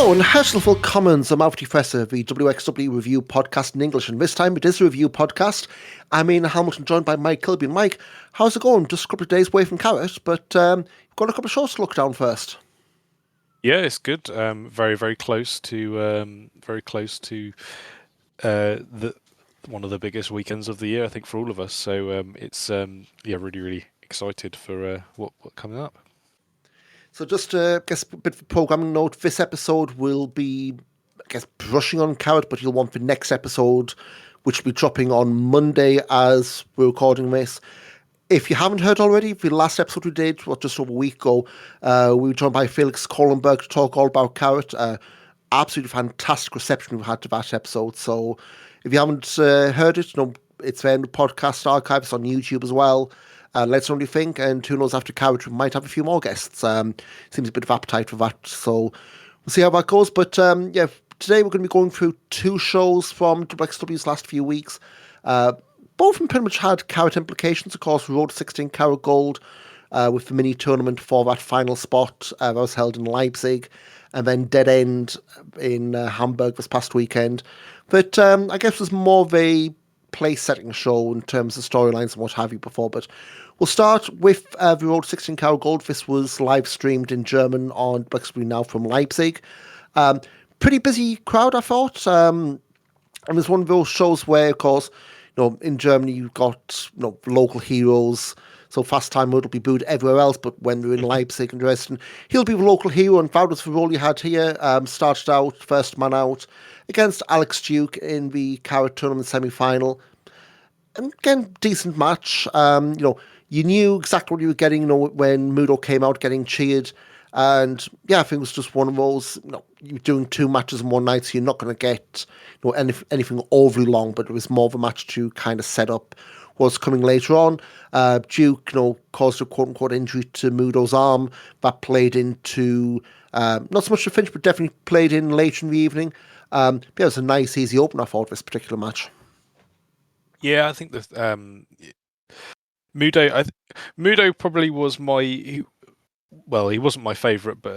Hello and herzlich willkommen zum Auf Die Fresse, the WXW review podcast in English. And this time it is a review podcast. I'm in Hamilton, joined by Mike Kilby. And Mike, how's it going? Just a couple of days away from Carat, but you've got a couple of shows to look down first. Yeah, it's good. Very close to the one of the biggest weekends of the year, I think, for all of us. So it's really excited for what coming up. So just I guess a bit of a programming note. This episode will be, I guess, brushing on Carat, but you'll want the next episode, which will be dropping on Monday as we're recording this. If you haven't heard already, the last episode we did, just over a week ago, we were joined by Felix Kohlenberg to talk all about Carat. Absolutely fantastic reception we've had to that episode. So if you haven't heard it, it's there in the podcast archives on YouTube as well. Let us know what you think, and who knows, after Carat we might have a few more guests. Seems a bit of appetite for that, so we'll see how that goes. But today we're going to be going through two shows from WXW's last few weeks. Both of them pretty much had Carat implications. Of course, Road 16 Carat Gold with the mini tournament for that final spot that was held in Leipzig, and then Dead End in Hamburg this past weekend. But I guess it was more of a place-setting show in terms of storylines and what have you before. But we'll start with the Road 16 Carat Gold. This was live-streamed in German on WXW Now from Leipzig. Pretty busy crowd, I thought. And it's one of those shows where, of course, in Germany you've got local heroes. So Fast Time Mode will be booed everywhere else, but when they're in Leipzig and Dresden, he'll be the local hero, and that was the role he had here. Started out, first man out, against Alex Duke in the Carat tournament semi-final. And again, decent match. You knew exactly what you were getting, when Mudo came out getting cheered. And yeah, I think it was just one of those, you're doing two matches in one night, so you're not going to get anything overly long, but it was more of a match to kind of set up what's coming later on. Duke, caused a quote-unquote injury to Mudo's arm. That played into, not so much the finish, but definitely played in later in the evening. It was a nice, easy opener for this particular match. Yeah, I think the Mudo probably was my. Well, he wasn't my favourite, but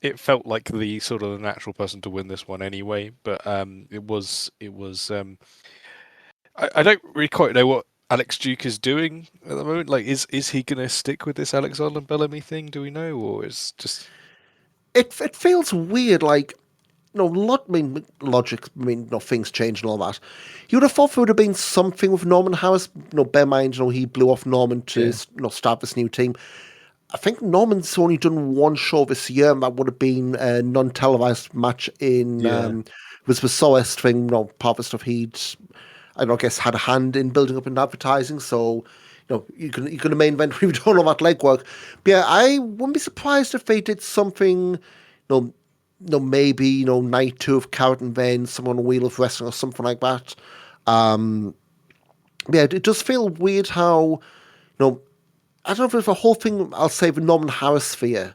it felt like the sort of the natural person to win this one anyway. But it was. I don't really quite know what Alex Duke is doing at the moment. Like, is he going to stick with this Alex Arlen Bellamy thing? Do we know, or is just it feels weird? Like, logic. Things change and all that. You would have thought there would have been something with Norman Harris. Bear in mind, he blew off Norman to start this new team. I think Norman's only done one show this year, and that would have been a non-televised match in was the Soest thing. Part of the stuff he'd, I guess, had a hand in building up in advertising. So, you can main event. We've done all that legwork. But yeah, I wouldn't be surprised if they did something. Maybe night two of Carat and then someone on Wheel of Wrestling or something like that. It does feel weird how I don't know if it's the whole thing, I'll say the Norman Harris sphere.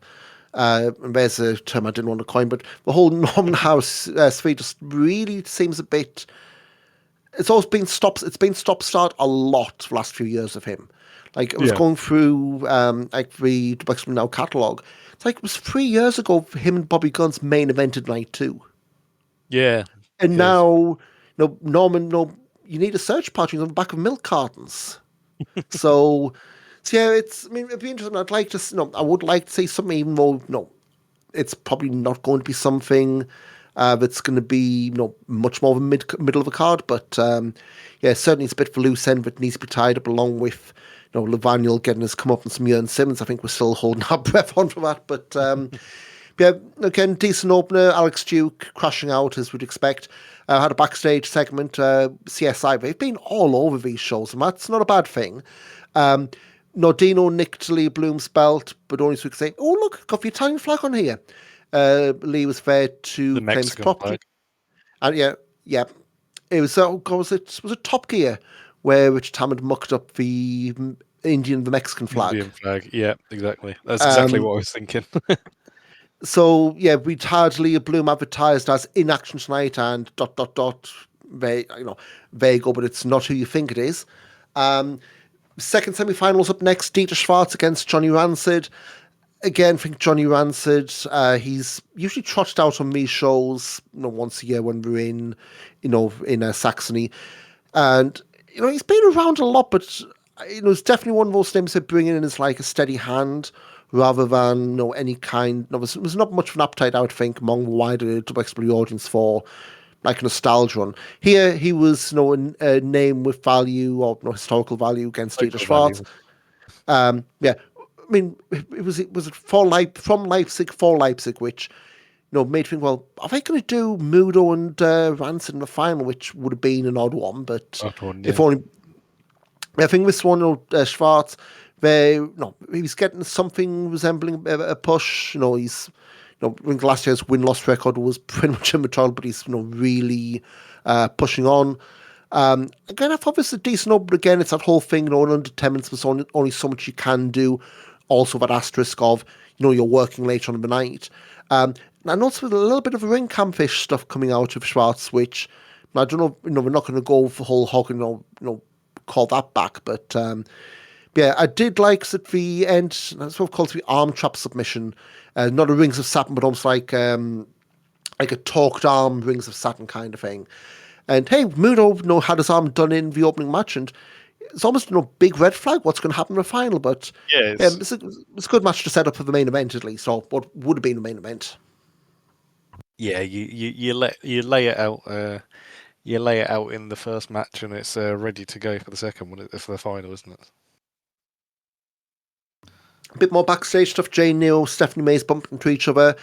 And there's a term I didn't want to coin, but the whole Norman Harris sphere just really seems a bit. It's always been It's been stop-start a lot the last few years of him. Like, I was going through the WXW Now catalogue. It's like it was 3 years ago for him and Bobby Gunn's main evented night two. Yeah. And now, Norman, you need a search party on the back of milk cartons. So yeah, it'd be interesting. I'd like to, I would like to see something even more, it's probably not going to be something that's going to be, much more of a middle of a card, but certainly it's a bit of a loose end that needs to be tied up along with, Levaniel getting his come up and some Jørn Simmons. I think we're still holding our breath on for that, but again, decent opener. Alex Duke crashing out as we'd expect. Had a backstage segment. CSI, they've been all over these shows, and that's not a bad thing. Nordino nicked Lee Bloom's belt, but only so we could say, "Oh look, got the Italian flag on here." Lee was there to claim his property, and it was. Was it Top Gear where Rich Tam had mucked up the the Mexican flag? Indian flag, yeah, exactly. That's exactly what I was thinking. So we'd had Leah Bloom advertised as in action tonight and ... There you go, but it's not who you think it is. Second semi-finals up next, Dieter Schwartz against Johnny Rancid. again, I think Johnny Rancid, he's usually trotted out on me shows, once a year when we're in Saxony. And, he's been around a lot, but, it's definitely one of those names that bring in as like a steady hand rather than, any kind. There's not much of an appetite, I would think, among the wider WXW audience for like a nostalgia run. Here, he was, a name with value or historical value against Dieter Total Schwarz. value. Yeah, I mean, it was for from Leipzig for Leipzig, which made me think, well, are they going to do Mudo and Rancid in the final, which would have been an odd one, but That one, if yeah. only. I think this one, Schwarz, he was getting something resembling a push. He's, I think last year's win-loss record was pretty much immaterial, but he's, really pushing on. Again, I thought this was a decent open. Again, it's that whole thing, under 10 minutes, there's only so much you can do. Also, that asterisk of, you're working later on in the night. And also with a little bit of ring camfish stuff coming out of Schwarz, which I don't know, we're not going to go for whole hog and, call that back. But yeah, I did like at the end, that's what called the arm trap submission. Not a Rings of Saturn, but almost like a talked arm Rings of Saturn kind of thing. And hey, Mudo, had his arm done in the opening match, and it's almost big red flag what's going to happen in the final. But Yeah, it's a good match to set up for the main event at least, or what would have been the main event. yeah. You lay it out. You lay it out in the first match, and it's ready to go for the second one, for the final, isn't it? A bit more backstage stuff. Jay Neo, Stephanie May's bumping into each other.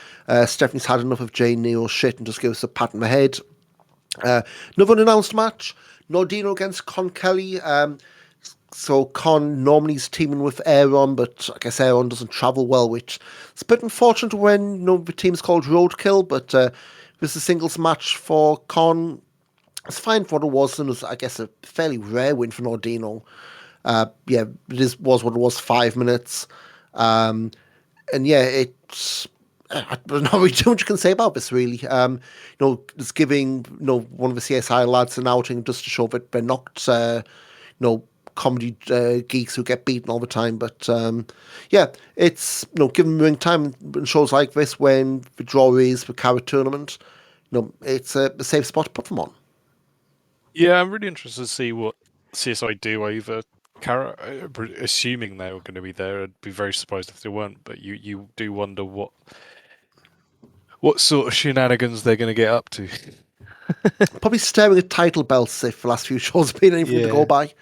Stephanie's had enough of Jay Neo's shit and just gives us a pat on the head. Another unannounced match. Nordino against Con Kelly. So Con normally is teaming with Aaron, but I guess Aaron doesn't travel well, which is a bit unfortunate when the team's called Roadkill, but this is a singles match for Con. It's fine for what it was, and it was, I guess, a fairly rare win for Nordino. Yeah, was what it was, 5 minutes. And yeah, it's I don't know really too much you can say about this really. It's giving one of the CSI lads an outing just to show that they're not comedy geeks who get beaten all the time. But yeah, it's given ring time in shows like this when the draw is the Carat tournament. It's a safe spot to put them on. Yeah, I'm really interested to see what CSI do over Carat. Assuming they were going to be there, I'd be very surprised if they weren't. But you do wonder what sort of shenanigans they're going to get up to. Probably staring at title belts if the last few shows have been anything to go by.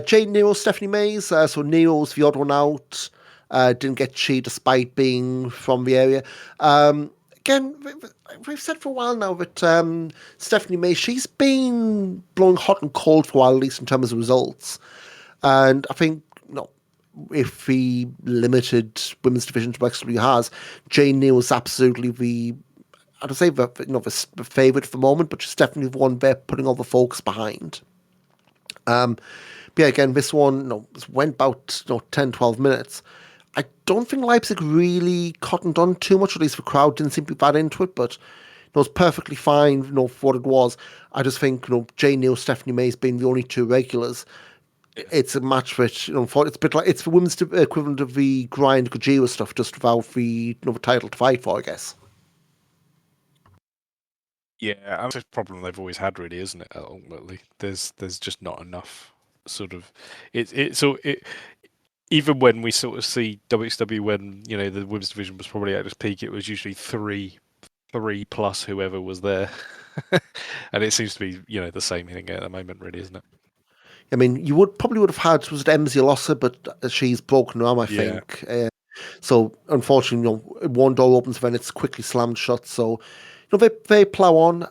Jade Neo, Stephanie Mays. So Neo's the odd one out. Didn't get she despite being from the area. Again, we've said for a while now that Stephanie Mays, she's been blowing hot and cold for a while, at least in terms of results. And I think, if the limited women's division WXW has, Jane Neo is absolutely I'd say the favourite for the moment, but she's definitely the one they're putting all the focus behind. But yeah, again, this one went about 10, 12 minutes. I don't think Leipzig really cottoned on too much, at least the crowd didn't seem to be that into it, but it was perfectly fine for what it was. I just think, Jay Neal, Stephanie May's being the only two regulars. It's a match which, it's a bit like, it's the women's equivalent of the grind Gojira stuff, just without the title to fight for, I guess. Yeah, that's a problem they've always had, really, isn't it? Ultimately, there's just not enough sort of even when we sort of see WXW when the women's division was probably at its peak, it was usually three plus whoever was there, and it seems to be the same thing at the moment, really, isn't it? I mean, you would have had, was it Emzy Lossa, but she's broken her arm, I think. So unfortunately, one door opens, then it's quickly slammed shut. So they plow on.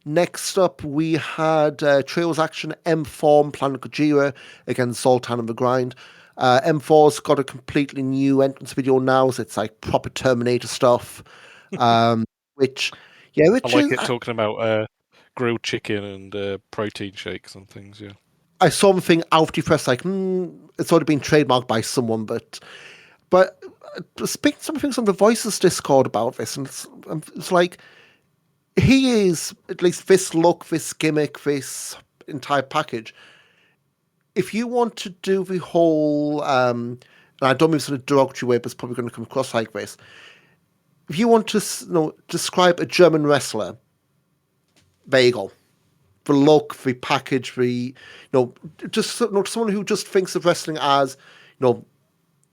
Next up, we had Trios Action, M4 and Planet Gojira against Zoltan and the Grind. M4's got a completely new entrance video now, so it's like proper Terminator stuff. Which I like it talking about grilled chicken and protein shakes and things, yeah. I saw something Auf Die Fresse, like, it's already been trademarked by someone, but speaking something on the Voices Discord about this, and it's like, he is, at least this look, this gimmick, this entire package, if you want to do the whole and I don't mean this in a derogatory way, but it's probably going to come across like this. If you want to describe a German wrestler, there you go. The look, the package, just someone who just thinks of wrestling as,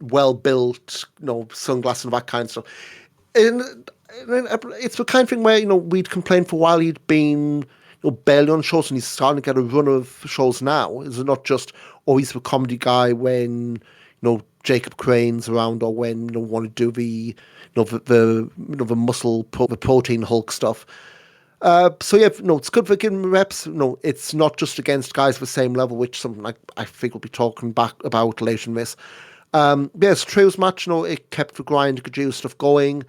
well built, sunglasses and that kind of stuff. And it's the kind of thing where we'd complained for a while he'd been barely on shows, and he's starting to get a run of shows now. Is it not just he's the comedy guy when Jacob Crane's around, or when want to do the the muscle the protein Hulk stuff. So yeah, it's good for giving him reps. It's not just against guys of the same level, which is something I think we'll be talking back about later in this. It's a trios match. It kept the grind, Kojima stuff going.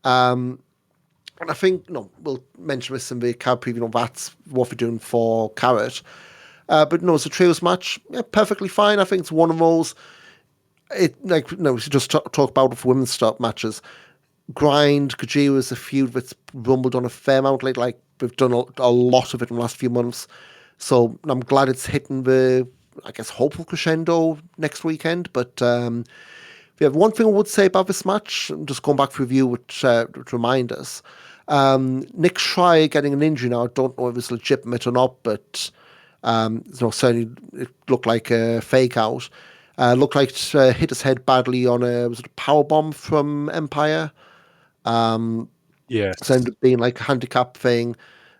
And I think, we'll mention this in the Carat preview, that's what we're doing for Carat. But it's a trios match. Yeah, perfectly fine. I think it's one of those. We should just talk about it for women's start matches. Grind, Kojima is a feud that's rumbled on a fair amount lately. Like, we've done a lot of it in the last few months. So I'm glad it's hitting the, I guess, hopeful crescendo next weekend. But we have one thing I would say about this match, just going back for review, which would remind us. Nick Schreier getting an injury now. I don't know if it's legitimate or not, but certainly it looked like a fake out. Looked like it hit his head badly on a power bomb from Empire. Yes. So it ended up being like a handicap thing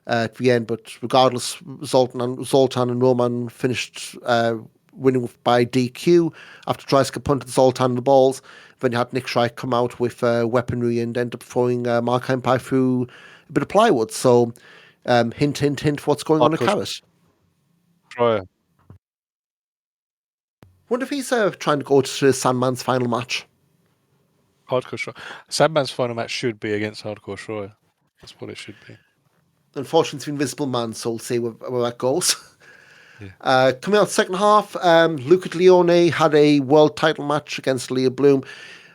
at the end, but regardless, Zoltan and Roman finished winning by DQ after Dreisker punted Zoltan in the balls. Then you had Nick Schreier come out with weaponry and end up throwing Mark Empire through a bit of plywood. So hint, hint, hint, what's going on at Carat. Schreier. Wonder if he's trying to go to Sandman's final match. Hardcore Schreier. Sandman's final match should be against Hardcore Schreier. That's what it should be. Unfortunately, it's the Invisible Man, so we'll see where that goes. Yeah. Coming out second half, Luca Leone had a world title match against Elijah Blum.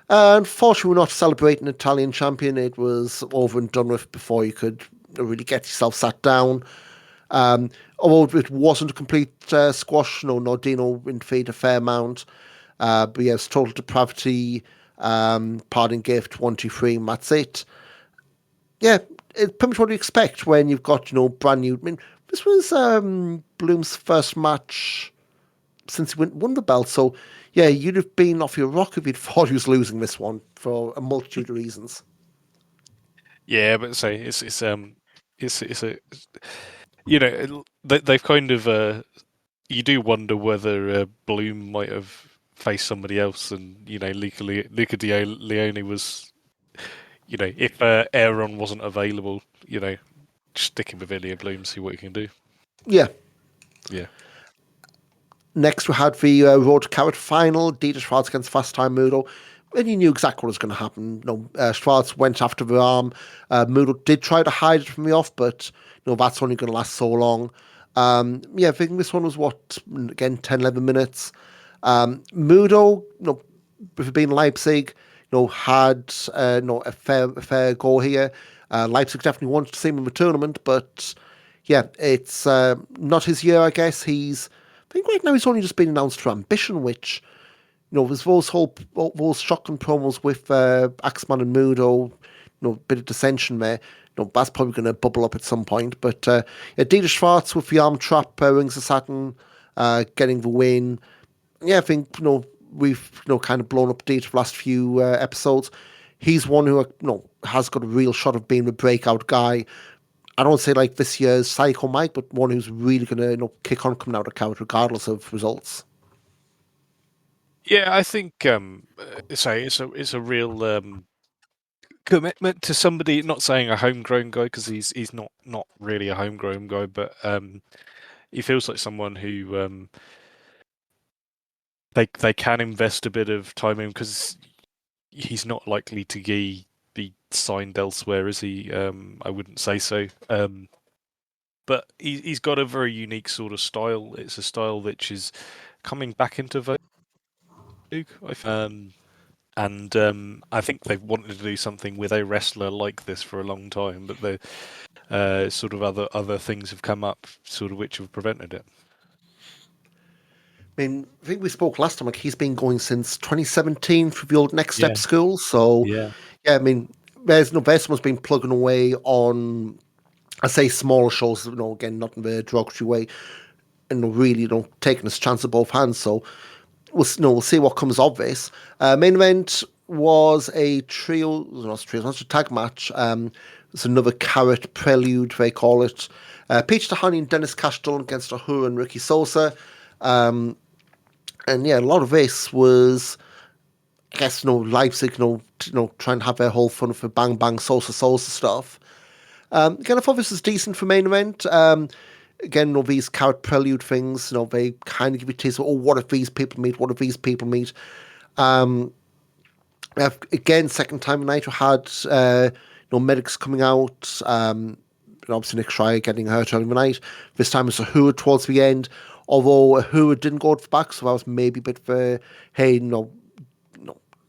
Unfortunately, we're not celebrating Italian champion. It was over and done with before you could really get yourself sat down. Although it wasn't a complete squash, Nordino interfered a fair amount. But yes, total depravity, parting gift, 1, 2, 3, and that's it. Yeah, it's pretty much what you expect when you've got, brand new. I mean, this was Bloom's first match since he won the belt. So, yeah, you'd have been off your rock if you'd thought he was losing this one for a multitude of reasons. Yeah, but say it's a they've kind of you do wonder whether Bloom might have faced somebody else, and Luca Leone was, if Aaron wasn't available, sticking with Ilya Bloom, see what he can do. Yeah. Yeah. Next, we had the Road to Carat final, Dieter Schwarz against Fast Time Mudo. And you knew exactly what was going to happen. Schwarz went after the arm. Mudo did try to hide it from the off, but that's only going to last so long. I think this one was again, 10, 11 minutes. Mudo, with it being Leipzig, had a fair go here. Leipzig definitely wanted to see him in the tournament, but yeah, it's not his year, I guess. I think right now he's only just been announced for Ambition, which, there's those shocking promos with Axman and Mudo, a bit of dissension there. That's probably going to bubble up at some point. But Dieter Schwarz with the arm trap, Rings of Saturn, getting the win. Yeah, I think, we've, kind of blown up Dieter for the last few episodes. He's one who, has got a real shot of being the breakout guy. I don't say like this year's Psycho Mike, but one who's really going to kick on coming out of Carat regardless of results. Yeah, I think it's a real commitment to somebody. Not saying a homegrown guy, because he's not really a homegrown guy, but he feels like someone who they can invest a bit of time in, because he's not likely to be signed elsewhere, is he? I wouldn't say so. But he's got a very unique sort of style. It's a style which is coming back into vogue. And I think they've wanted to do something with a wrestler like this for a long time, but the sort of other things have come up, sort of which have prevented it. I mean, I think we spoke last time. Like he's been going since 2017 for the old Next Step Yeah, school. So yeah, yeah, I mean, there's someone's been plugging away on, I say, smaller shows. Again, not in the derogatory way, and really, taking his chance at both hands. So we'll see what comes of this. Main event was a trio, not a trio, not a tag match. It's another Carat Prelude, they call it. Peach Tahani and Dennis Cashdon against Ahura and Ricky Sosa. And yeah, a lot of this was, I guess, Leipzig, trying to have their whole fun for Bang Bang Sosa Sosa stuff. Again, I thought this was decent for main event. Again, these Carat Prelude things, they kind of give you a taste of, what if these people meet? What if these people meet? Again, second time tonight, we had medics coming out. Obviously, Nick Schreier getting hurt early in the night. This time it's Ahura towards the end. Although Ahura didn't go to the back, so that was maybe a bit of a, hey,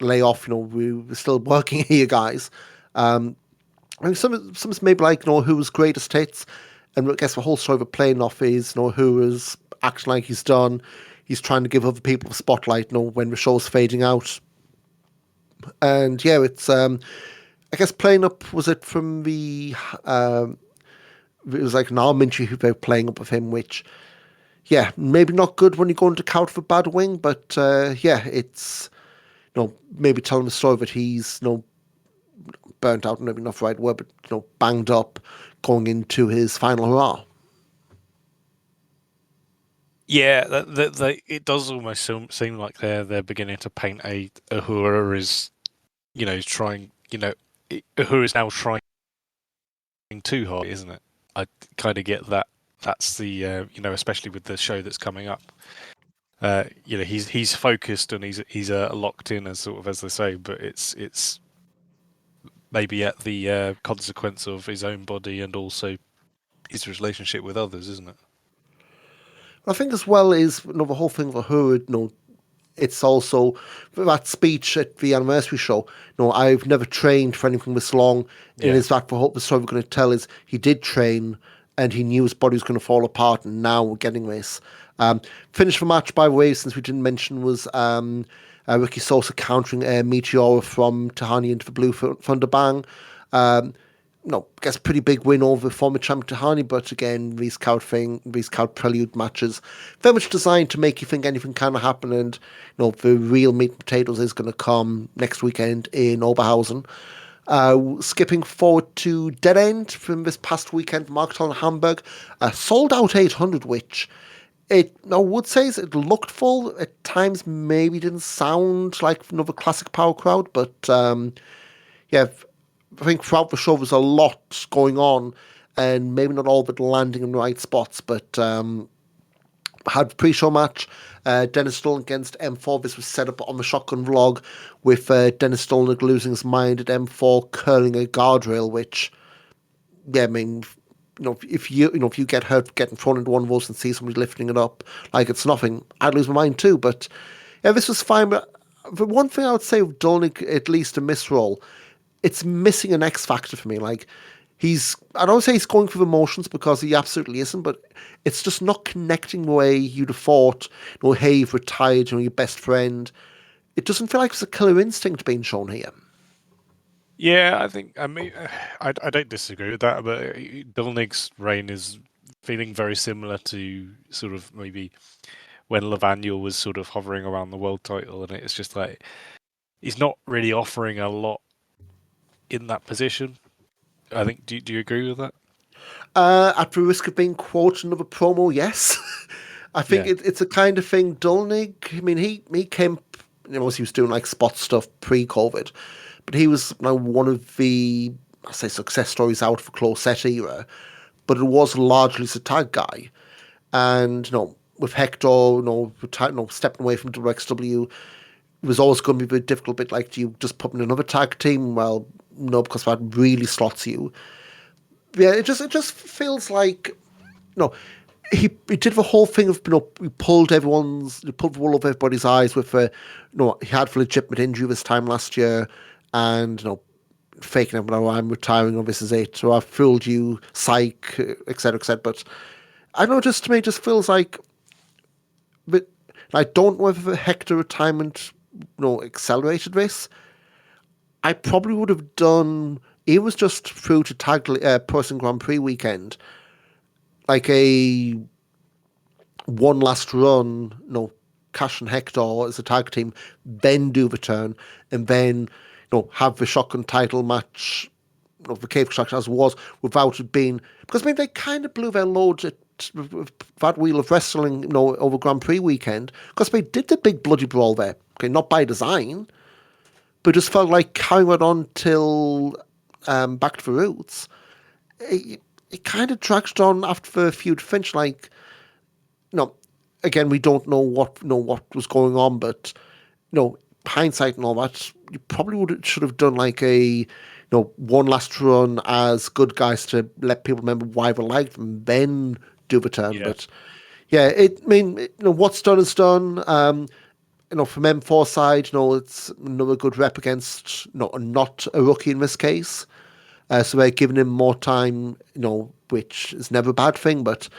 lay off. We're still working here, guys. I mean, some maybe like, Who's greatest hits, and I guess the whole story of it playing off is, Who's acting like he's done. He's trying to give other people the spotlight, when the show's fading out. And yeah, it's I guess playing up, was it from the it was like an Arminty who they were playing up with him, which yeah, maybe not good when you go into count for bad wing, but yeah, it's maybe telling the story that he's burnt out, maybe not the right word, but banged up going into his final hurrah. yeah. It does almost seem like they're beginning to paint Ahura as trying. Ahura is now trying too hard, isn't it? I kind of get that. That's the especially with the show that's coming up. He's focused and he's locked in, as sort of as they say, but it's maybe at the consequence of his own body and also his relationship with others, isn't it? I think as well is the whole thing for her. It's also that speech at the anniversary show. I've never trained for anything this long. And Yeah. is that for hope the story we're going to tell is he did train and he knew his body was going to fall apart, and now we're getting this. Finish the match, by the way, since we didn't mention, was Ricky Sosa countering a Meteora from Tahani into the Blue Thunder Bang. I guess pretty big win over former champion Tahani, but again, these Carat Prelude matches, very much designed to make you think anything can happen, and the real meat and potatoes is going to come next weekend in Oberhausen. Skipping forward to Dead End from this past weekend, Marketal in Hamburg, sold out 800, which I would say it looked full at times. Maybe didn't sound like another classic power crowd, but yeah, I think throughout the show there's a lot going on, and maybe not all of it landing in the right spots. But had pre-show match, Dennis Stolnik against M4. This was set up on the Shotgun vlog with Dennis Stolnik losing his mind at M4 curling a guardrail, which, yeah, I mean, if you get hurt getting thrown into one of those and see somebody lifting it up like it's nothing, I'd lose my mind too. But yeah, this was fine. But the one thing I would say with Dolnick, at least in this role, it's missing an X factor for me. Like I don't say he's going through the motions, because he absolutely isn't, but it's just not connecting the way you'd have thought. Hey, you've retired, your best friend. It doesn't feel like there's a killer instinct being shown here. Yeah, I mean, I don't disagree with that, but Dolnig's reign is feeling very similar to sort of maybe when Lavagna was sort of hovering around the world title, and it's just like he's not really offering a lot in that position. I think. Do you agree with that? At the risk of being quoted another promo, yes. I think Yeah. it's a kind of thing. Dolnig, I mean, he came, he was doing like spot stuff pre-COVID, but he was one of the, I say, success stories out of the Closette era, but it was largely as a tag guy. And, with Hector, stepping away from WXW, it was always going to be a bit difficult, bit like, do you just put in another tag team? Well, no, because that really slots you. Yeah, it just feels like, he did the whole thing of, he pulled the wool over everybody's eyes with he had the legitimate injury this time last year, and faking it, I'm retiring, or this is it, or I fooled you, psych, etc., etc. But I don't know, just to me, it just feels like, but I don't know if Hector retirement, accelerated this. I probably would have done. It was just through to tag Person Grand Prix weekend, like a one last run. Cash and Hector as a tag team, then do the turn, and then have the shotgun title match of the cave extraction as was without it being, because they kind of blew their loads at that Wheel of Wrestling over Grand Prix weekend, because they did the big bloody brawl there. Okay, not by design, but just felt like carrying it on till Back to the Roots. It kind of dragged on after the feud finished. Like, again, we don't know what was going on, but hindsight and all that, you probably should have done like a one last run as good guys to let people remember why they liked them, then do the turn. Yeah. But yeah, what's done is done. From M4 side, it's another good rep against not a rookie in this case. So they're giving him more time, which is never a bad thing. But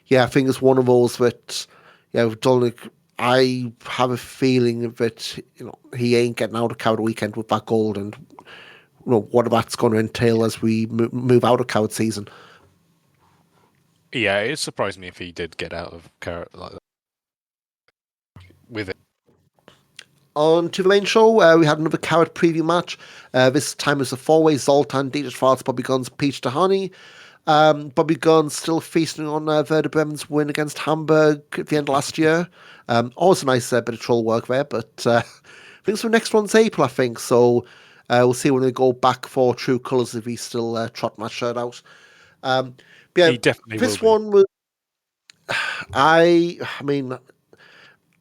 yeah, I think it's one of those that, with Dolnick, I have a feeling that he ain't getting out of Carat weekend with that gold, and what that's going to entail as we move out of Carat season. Yeah, it surprised me if he did get out of Carat like that with it. On to the main show, we had another Carat preview match. This time it's a four-way: Zoltan, Dietrich Schwarz, Bobby Guns, Peach Tahani. Bobby Guns still feasting on Werder Bremen's win against Hamburg at the end of last year. Always a nice bit of troll work there, but I think the next one's April, I think. So we'll see when they go back for true colours if he's still trotting that shirt out. Yeah, He definitely this will be. one was. I mean,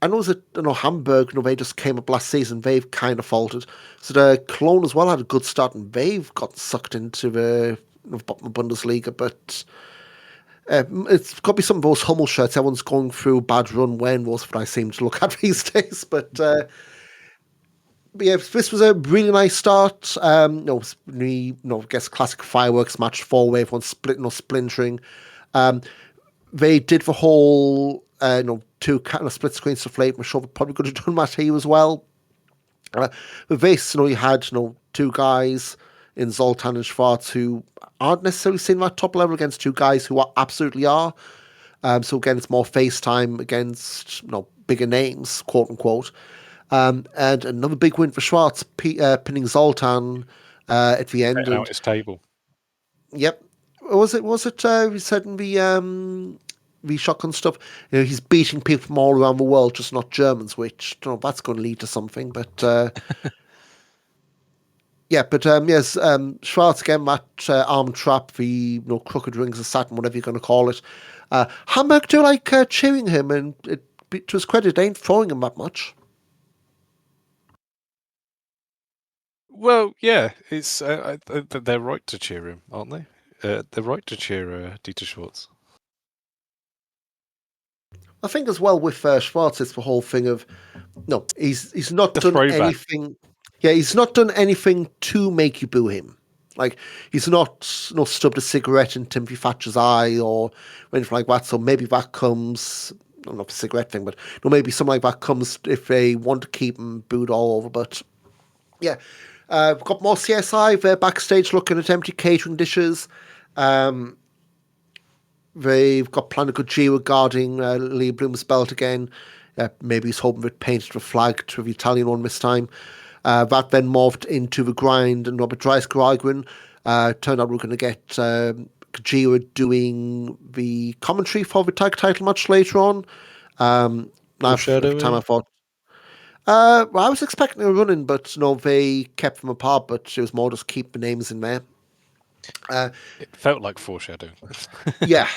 I know that Hamburg, they just came up last season. They've kind of faltered. So the Cologne as well had a good start, and they've got sucked into the Bundesliga. But it's got to be some of those Hummel shirts. Everyone's going through a bad run. When most of what I seem to look at these days. But yeah, this was a really nice start. I guess classic fireworks match, four-way, everyone splintering. They did the whole, two kind of split screen stuff late. I'm sure they probably could have done that here as well. With this, you had, two guys in Zoltan and Schwarz who aren't necessarily seeing that top level against two guys who absolutely are. So again, it's more face time against, bigger names, quote unquote. And another big win for Schwarz, pinning Zoltan at the end. Out his table. Yep. Was it? We said in the shotgun stuff. He's beating people from all around the world, just not Germans. Which that's going to lead to something. But yeah. But yes, Schwarz again that arm trap, the crooked rings of Saturn, whatever you're going to call it. Hamburg do like cheering him, and to his credit, they ain't throwing him that much. Well, yeah, it's they're right to cheer him, aren't they? They're right to cheer Dieter Schwarz. I think as well with Schwarz, it's the whole thing of he's not The done throwback. anything. Yeah, he's not done anything to make you boo him. Like he's not stubbed a cigarette in Timothy Thatcher's eye or anything like that. So maybe that comes. Not the cigarette thing, but maybe something like that comes if they want to keep him booed all over. But yeah, we've got more CSI. They're backstage looking at empty catering dishes. They've got planned a Gojira guarding Lee Bloom's belt again. Maybe he's hoping it painted the flag to the Italian one this time. That then morphed into the grind and Robert Dreisker arguing. Turned out we're going to get Gojira doing the commentary for the tag title match later on. Every time I thought, well, I was expecting a run-in, but they kept them apart, but it was more just keep the names in there. It felt like foreshadowing. Yeah.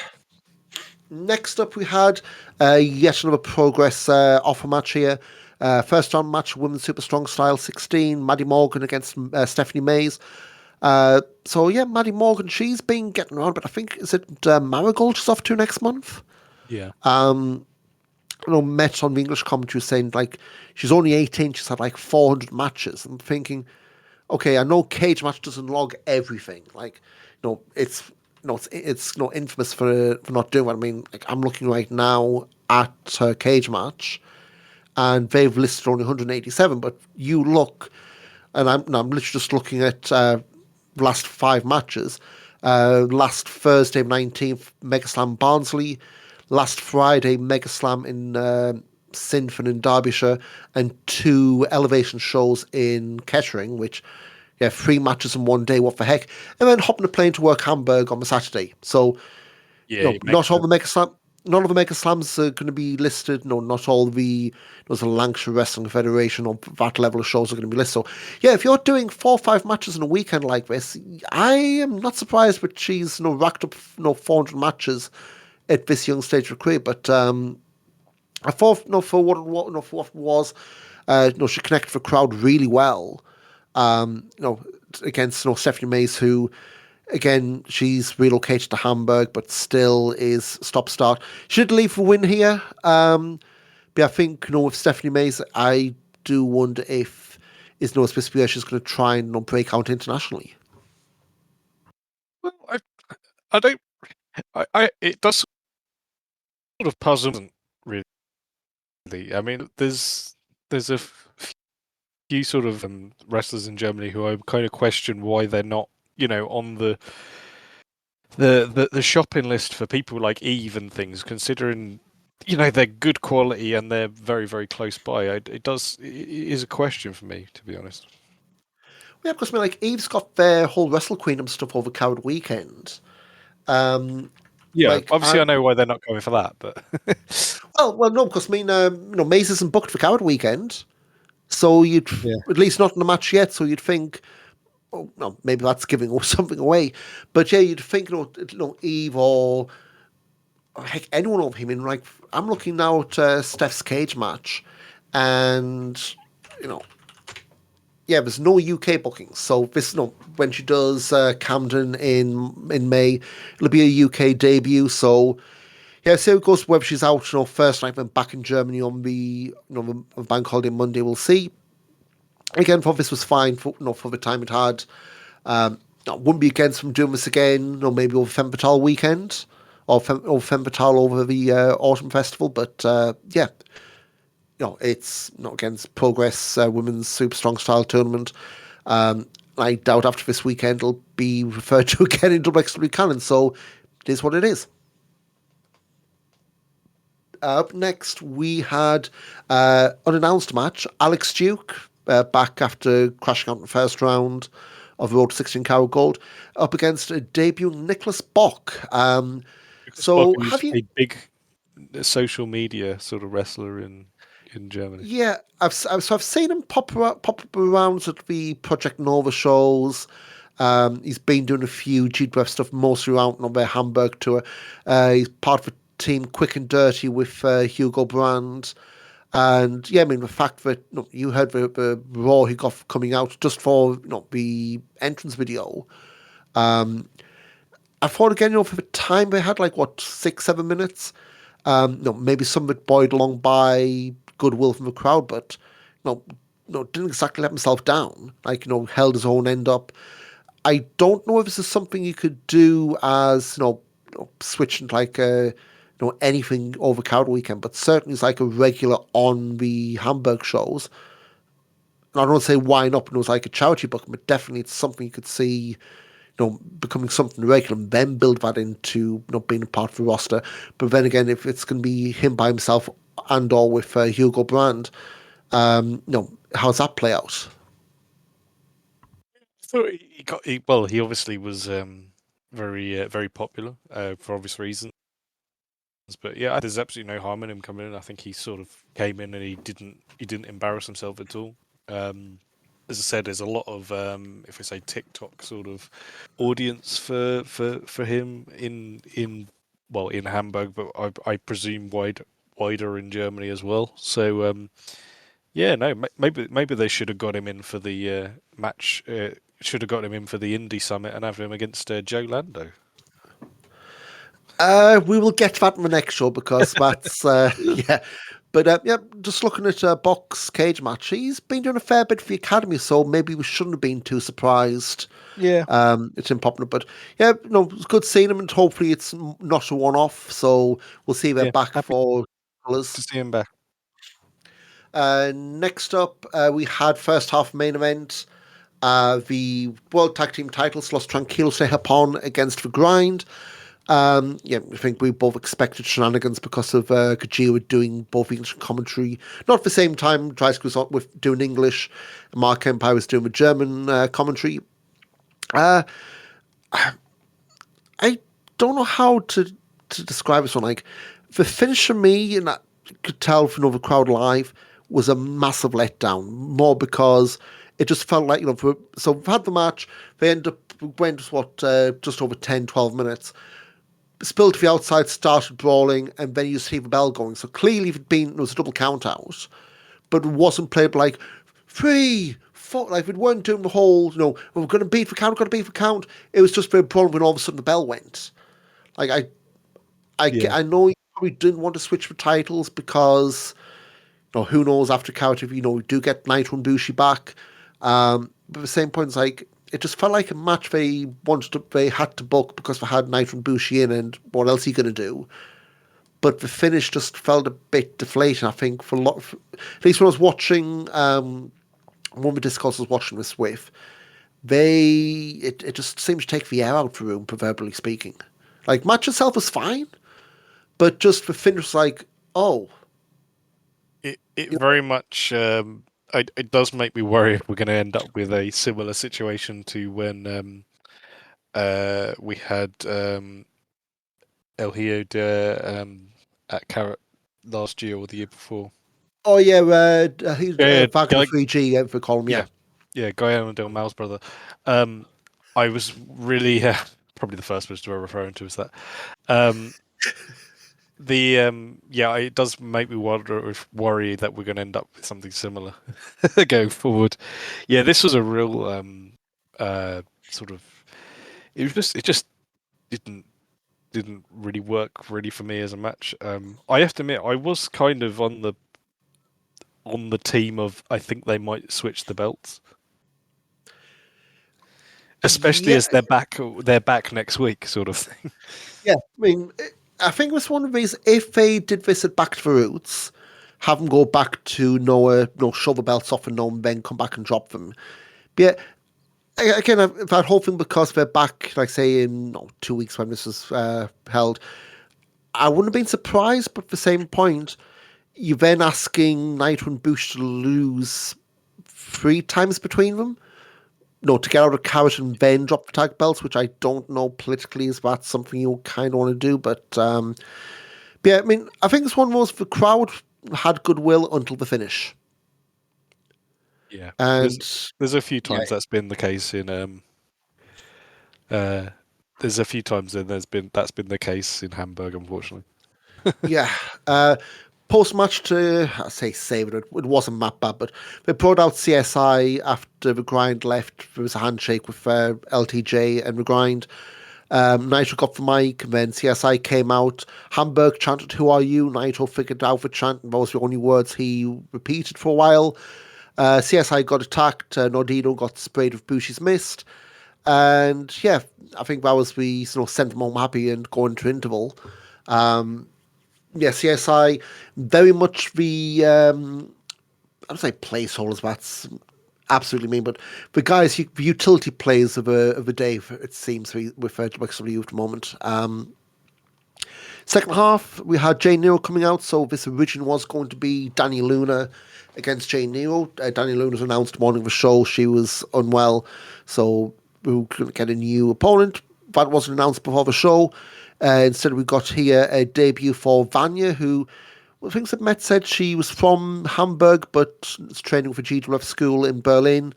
Next up, we had yet another Progress offer match here. First round match, Women's Super Strong Style 16, Maddie Morgan against Stephanie Mays. So yeah, Maddie Morgan, she's been getting around, but I think, is it Marigold she's off to next month? Yeah. Met on the English commentary saying like she's only 18, she's had like 400 matches. I'm thinking, okay, I know Cage Match doesn't log everything. Like, it's infamous for not doing what I mean. Like, I'm looking right now at her Cage Match, and they've listed only 187. But you look, and I'm literally just looking at last 5 matches. Last Thursday, 19th, Mega Slam Barnsley. Last Friday, Mega Slam in Sinfin in Derbyshire, and 2 elevation shows in Kettering, which, yeah, 3 matches in one day, what the heck. And then hopping a plane to work Hamburg on the Saturday. So, Yeah, it makes not all sense. the Mega Slam. None of the Mega Slams are going to be listed. No, not all the Lancashire Wrestling Federation or that level of shows are going to be listed. So, yeah, if you're doing 4 or 5 matches in a weekend like this, I am not surprised that she's racked up 400 matches at this young stage of her career. But I thought, for what it was, she connected the crowd really well. Against Stephanie Mays, who, again, she's relocated to Hamburg, but still is stop-start. She did leave for win here. But I think, with Stephanie Mays, I do wonder if is supposed to be where she's going to try and break out internationally. Well, I don't. It does sort of puzzle me, really. I mean, there's a few sort of wrestlers in Germany who I kind of question why they're not, on the shopping list for people like Eve and things, considering they're good quality and they're very, very close by. It is a question for me, to be honest. Yeah, because Eve's got their whole Wrestle Queendom stuff over Carat Weekend. Yeah, obviously I know why they're not going for that, but well, no, because Maze isn't booked for Carat Weekend, so you'd at least not in the match yet. So you'd think, oh no, maybe that's giving something away. But yeah, you'd think, Eve or heck, anyone over him. I'm looking now at Steph's cage match, and yeah, there's no UK bookings. So this, when she does Camden in May, it'll be a UK debut. So yeah, see how it goes. Whether she's out, first night, then back in Germany on the the bank holiday Monday, we'll see. Again, thought this was fine for for the time it had. I wouldn't be against them doing this again. Maybe over Femme Fatale weekend or Femme Fatale over the autumn festival. But yeah, it's not against Progress Women's Super Strong Style Tournament. I doubt after this weekend it'll be referred to again in WXW Canon. So it is what it is. Up next, we had unannounced match. Alex Duke back after crashing out in the first round of Road to 16 Carat Gold up against a debut Nicholas Bock. So Bock, have you a big social media sort of wrestler in Germany? Yeah, I've seen him pop up around at the Project Nova shows. He's been doing a few GWF stuff, mostly around on their Hamburg tour. He's part of a team Quick and Dirty with Hugo Brand. And yeah, I mean, the fact that you heard the Raw he got coming out just for the entrance video. I thought again, for the time they had, 6-7 minutes. Maybe some of it boiled along by goodwill from the crowd, but didn't exactly let himself down. Held his own end up. I don't know if this is something you could do as switching anything over Carat Weekend, but certainly it's like a regular on the Hamburg shows. And I don't want to say why not, but it was like a charity booking, but definitely it's something you could see becoming something regular and then build that into being a part of the roster. But then again, if it's going to be him by himself and or with Hugo Brand, how's that play out? So he obviously was very very popular for obvious reasons. But yeah, there's absolutely no harm in him coming in. I think he sort of came in and he didn't embarrass himself at all. As I said, there's a lot of if I say TikTok sort of audience for him in Hamburg, but I presume wider in Germany as well. So yeah, no, maybe they should have got him in for the match. Should have got him in for the Indie Summit and have him against Joe Lando. We will get to that in the next show because that's yeah. But yeah, just looking at Bock's cage match, he's been doing a fair bit for the academy, so maybe we shouldn't have been too surprised. Yeah, it's him popping up, but yeah, it's good seeing him, and hopefully it's not a one-off. So we'll see they're back happy for colours. to see him back. Next up, we had first half main event. The World Tag Team titles, Los Tranquilos de Japon against The Grind. Yeah, I think we both expected shenanigans because of Kojima doing both English and commentary. Not at the same time, Dreisk was with doing English, and Mark Empire was doing the German commentary. Uh, I don't know how to describe this one. Like, the finish for me, and I could tell from the crowd live, was a massive letdown. More because it just felt like, so we've had the match, they end up, went, just over 10, 12 minutes. Spilled to the outside, started brawling, and then you see the bell going. So clearly it was a double count out, but it wasn't played like 3, 4, like we weren't doing the whole, we're going to beat the count, we're going to beat the count. It was just very brawling when all of a sudden the bell went. Like Yeah. I know you probably didn't want to switch the titles because, who knows after count if we do get Naito and Bushi back. But at the same point, it's like it just felt like a match they had to book because they had Naito and Bushi in, and what else are you going to do? But the finish just felt a bit deflating. I think at least when I was watching, one of the discourse I was watching this with, it just seemed to take the air out of the room, proverbially speaking. Like match itself was fine, but just the finish was like, oh, It very much it does make me worry if we're going to end up with a similar situation to when we had El Hijo at Carat last year or the year before. oh yeah, he's Yeah, Wagner 3G, if we call him, yeah. yeah, Guillermo del Mal's brother. I was really probably the first person to refer to as that. Um, yeah, it does make me worry that we're going to end up with something similar going forward. Yeah, this was a real sort of. It just didn't really work really for me as a match. I have to admit, I was kind of on the team of I think they might switch the belts, especially Yeah, as they're back next week, sort of thing. yeah. I mean, I think it was one of these. If they did visit back to the roots, have them go back to Noah, shove the belts off and Noah, and then come back and drop them. But yeah, again, that whole thing because they're back, like say in 2 weeks when this is held, I wouldn't have been surprised. But at the same point, you're then asking Naito and Bush to lose 3 times between them. No, to get out of Carat and then drop the tag belts, which I don't know politically is that something you kind of want to do. But yeah, I mean, I think this one was the crowd had goodwill until the finish. Yeah, And there's a few yeah, times that's been the case in there's a few times that's been the case in Hamburg, unfortunately. yeah. Post match I say save it. It wasn't that bad, but they brought out CSI after the grind left. There was a handshake with LTJ and the grind. Naito got the mic, and then CSI came out. Hamburg chanted, "Who are you?" Naito figured out the chant, and those were the only words he repeated for a while. CSI got attacked. Nordino got sprayed with Bushi's mist. And yeah, I think that was the sent them home happy and go into interval. Yeah, CSI very much the I don't say placeholders. That's absolutely mean, but the guys, the utility players of the day, it seems to be referred to by somebody at the moment. Second half, we had Jay Nero coming out, so this originally was going to be Danny Luna against Jay Nero. Danny Luna was announced morning of the show she was unwell, so we couldn't get a new opponent. That wasn't announced before the show. Instead, we got here a debut for Vanya, who I think that Met said she was from Hamburg, but is training for GWF school in Berlin.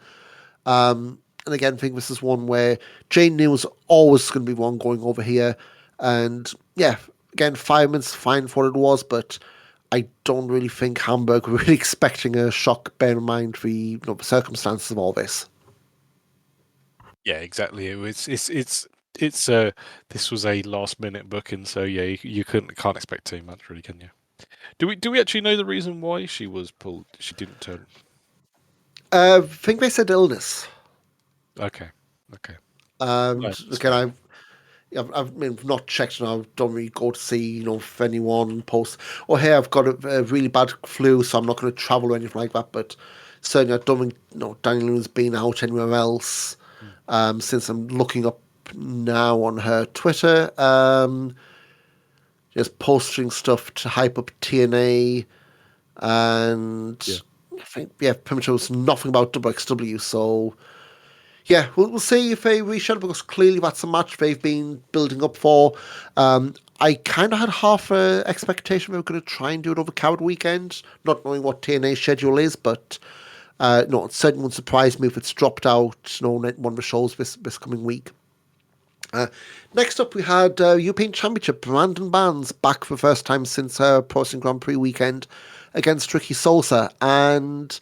And again, I think this is one where Jane New is always going to be one going over here. And yeah, again, 5 minutes, fine for what it was, but I don't really think Hamburg were really expecting a shock, bear in mind the circumstances of all this. Yeah, exactly. It's this was a last minute booking, so yeah, you can't expect too much, really, can you? Do we actually know the reason why she was pulled? She didn't turn. I think they said illness. Okay, okay. No, And that's again, fine. I've not checked and I don't really go to see, if anyone posts, oh, hey, I've got a really bad flu, so I'm not going to travel or anything like that. But certainly I don't think, Daniel Luna's been out anywhere else Mm. since I'm looking up now on her Twitter. Just posting stuff to hype up TNA Yeah. and I think, yeah, pretty much it was nothing about WXW, so yeah, we'll see if they reshoot because clearly that's a match they've been building up for. I kind of had half a expectation they were going to try and do it over Carat weekend, not knowing what TNA's schedule is, but no, it certainly wouldn't surprise me if it's dropped out, one of the shows this coming week. Next up, we had European Championship Brandon Bands back for the first time since Pro Wrestling Grand Prix weekend against Ricky Sosa, and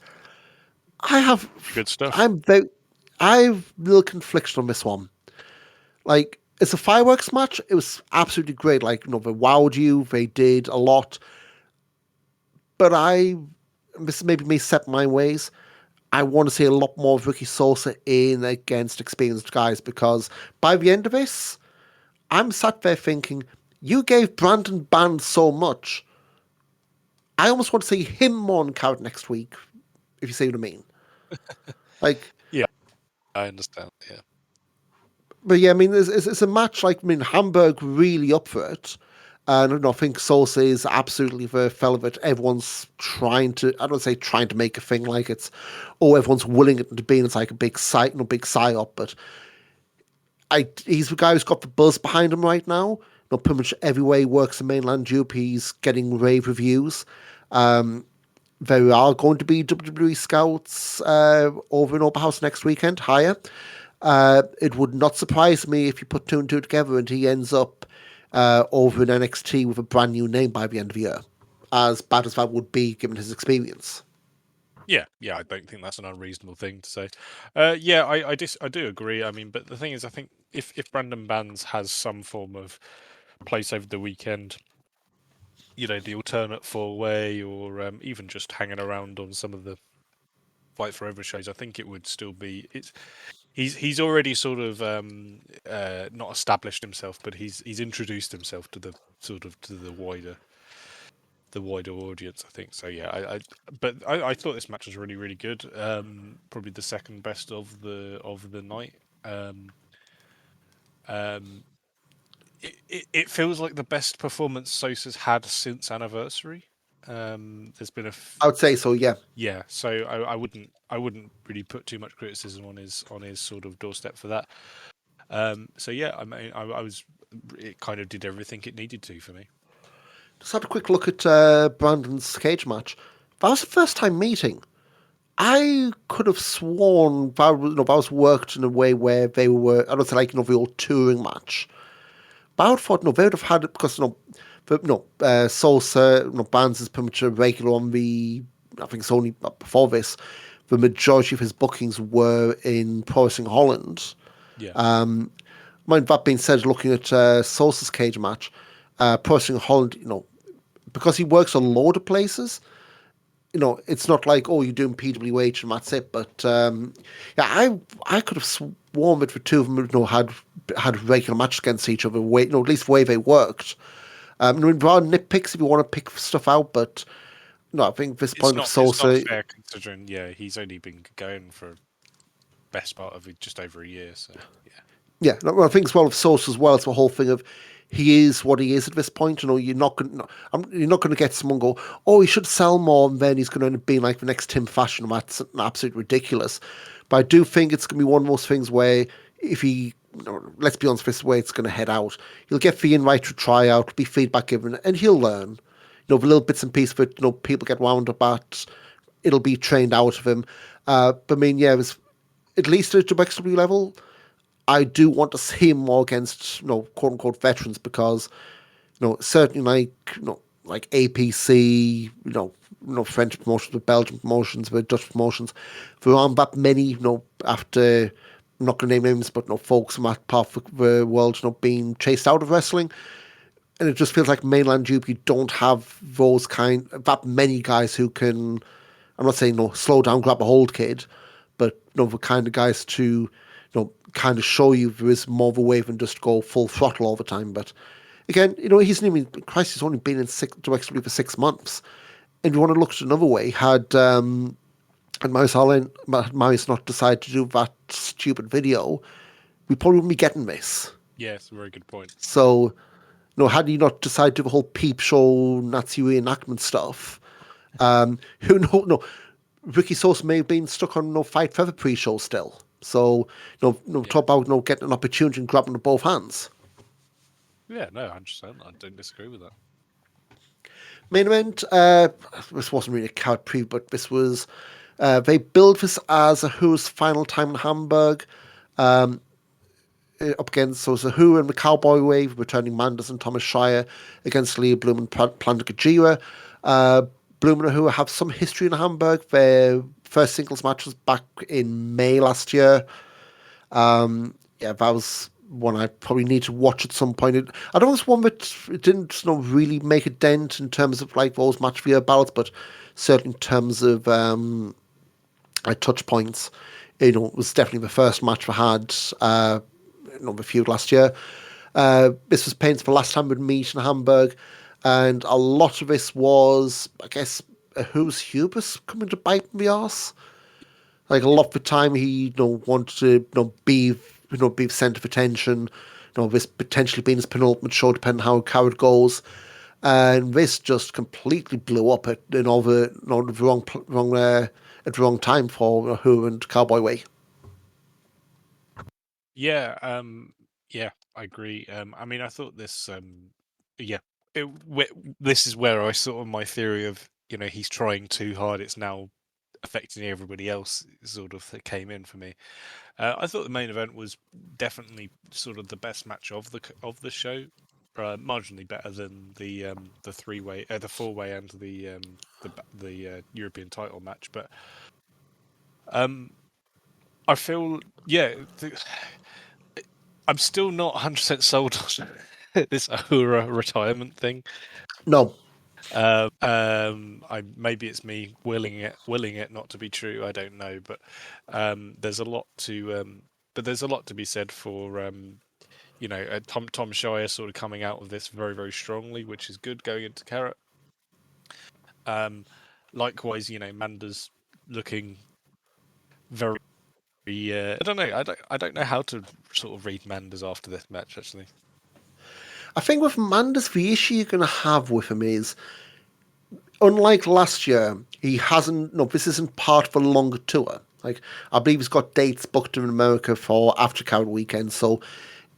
I have, Good stuff. I'm very, I've little confliction on this one. Like, it's a fireworks match. It was absolutely great. Like, they wowed you. They did a lot. But this is maybe me set my ways. I want to see a lot more of Ricky Sosa in against experienced guys because by the end of this, I'm sat there thinking, you gave Brandon Band so much. I almost want to see him more on Carrot next week, if you see what I mean. Like, Yeah, I understand. Yeah. but yeah, I mean, it's a match like, Hamburg really up for it. And I think Sosa is absolutely the fella that everyone's trying to, I don't say trying to make a thing like it's, everyone's willing it to be, and it's like a big big psyop, but he's the guy who's got the buzz behind him right now. Pretty much everywhere he works in mainland Europe, he's getting rave reviews. There are going to be WWE scouts over in Open House next weekend, higher. It would not surprise me if you put two and two together and he ends up over in NXT with a brand new name by the end of the year. As bad as that would be, given his experience. Yeah, I don't think that's an unreasonable thing to say. Yeah, I do agree. I mean, but the thing is, I think if Brandon Bands has some form of place over the weekend, the alternate four-way, or even just hanging around on some of the Fight Forever shows, I think it would still be. He's already sort of not established himself, but he's introduced himself to the sort of to the wider audience, I think. So yeah, I thought this match was really, really good. Probably the second best of the night. It feels like the best performance Sosa's had since Anniversary. There's been I would say so, yeah. yeah, so I wouldn't really put too much criticism on his sort of doorstep for that. So yeah, I mean, I was, it kind of did everything it needed to for me. Just had a quick look at Brandon's cage match. That was the first time meeting. I could have sworn that, that was worked in a way where they were, I don't say like, the old touring match. But I would thought, they would have had it because, Sosa, Bands is pretty much a regular on I think it's only before this, the majority of his bookings were in Pro Wrestling Holland. Yeah. Mind that being said, looking at Sosa's cage match, Pro Wrestling Holland, because he works a load of places, it's not like, oh, you're doing PWH and that's it. But yeah, I could have sworn that the two of them, had regular matches against each other. At least the way they worked. There are nitpicks if you want to pick stuff out, but no, I think this point of Sosa, it's not fair considering, he's only been going for best part of just over a year. So yeah, no, I think as well of Sosa as well. It's the whole thing of he is what he is at this point. You're not going to get someone go, oh, he should sell more, and then he's going to end up being like the next Tim Fashion. That's absolutely ridiculous. But I do think it's going to be one of those things where if he, let's be honest, this is where it's going to head out. He'll get the invite to try out, be feedback given, and he'll learn. The little bits and pieces that people get wound up at, it'll be trained out of him. But I mean, yeah, it was, at least at the WXW level, I do want to see him more against, quote unquote veterans because, certainly like APC, French promotions, with Belgian promotions, with Dutch promotions, there aren't that many, after, I'm not going to name names, but folks from that part of the world, being chased out of wrestling. And it just feels like mainland Europe, you don't have that many guys who can, I'm not saying slow down, grab a hold, kid, but the kind of guys to kind of show you there is more of a wave than just go full throttle all the time. But again, he's only been in WXW for 6 months. And if you want to look at it another way, had Marius not decided to do that stupid video, we probably wouldn't be getting this. Yeah, it's a very good point. So, had he not decided to do the whole peep show Nazi reenactment stuff, who know? No, Ricky Sosa may have been stuck on Fight Forever pre-show still. So, talk about getting an opportunity and grabbing with both hands. Yeah, no, 100%. I don't disagree with that. Main event, this wasn't really a card preview, but this was, they billed this as Ahura's final time in Hamburg. Up against, so it was Ahura and the Cowboy Wave, returning Manders and Thomas Shire against Elijah Blum and Planet Gajira. Blum and Ahura have some history in Hamburg. Their first singles match was back in May last year. That was one I probably need to watch at some point. I don't know if it's one that it didn't really make a dent in terms of those match via ballots, but certainly in terms of touch points, it was definitely the first match we had the feud last year. This was Payne's for last time we'd meet in Hamburg, and a lot of this was, I guess, who's hubris coming to bite in the arse. Like, a lot of the time he wanted to be the centre of attention, this potentially being his penultimate show, depending on how Carat goes. And this just completely blew up at the wrong time for Ahura and Cowboy Way. Yeah, I agree. I mean, I thought this, this is where I sort of my theory of he's trying too hard. It's now affecting everybody else. Sort of came in for me. I thought the main event was definitely sort of the best match of the show, marginally better than the three-way, the four-way, and the European title match. But I feel I'm still not 100% sold on this Ahura retirement thing. No. Maybe it's me willing it not to be true. I don't know, but there's a lot to be said for Tom Shire sort of coming out of this very, very strongly, which is good going into Carat. Likewise, Manda's looking very. I don't know. I don't know how to sort of read Manders after this match. Actually, I think with Manders, the issue you're going to have with him is, unlike last year, he hasn't. No, this isn't part of a longer tour. Like, I believe he's got dates booked in America for after Carat weekend. So,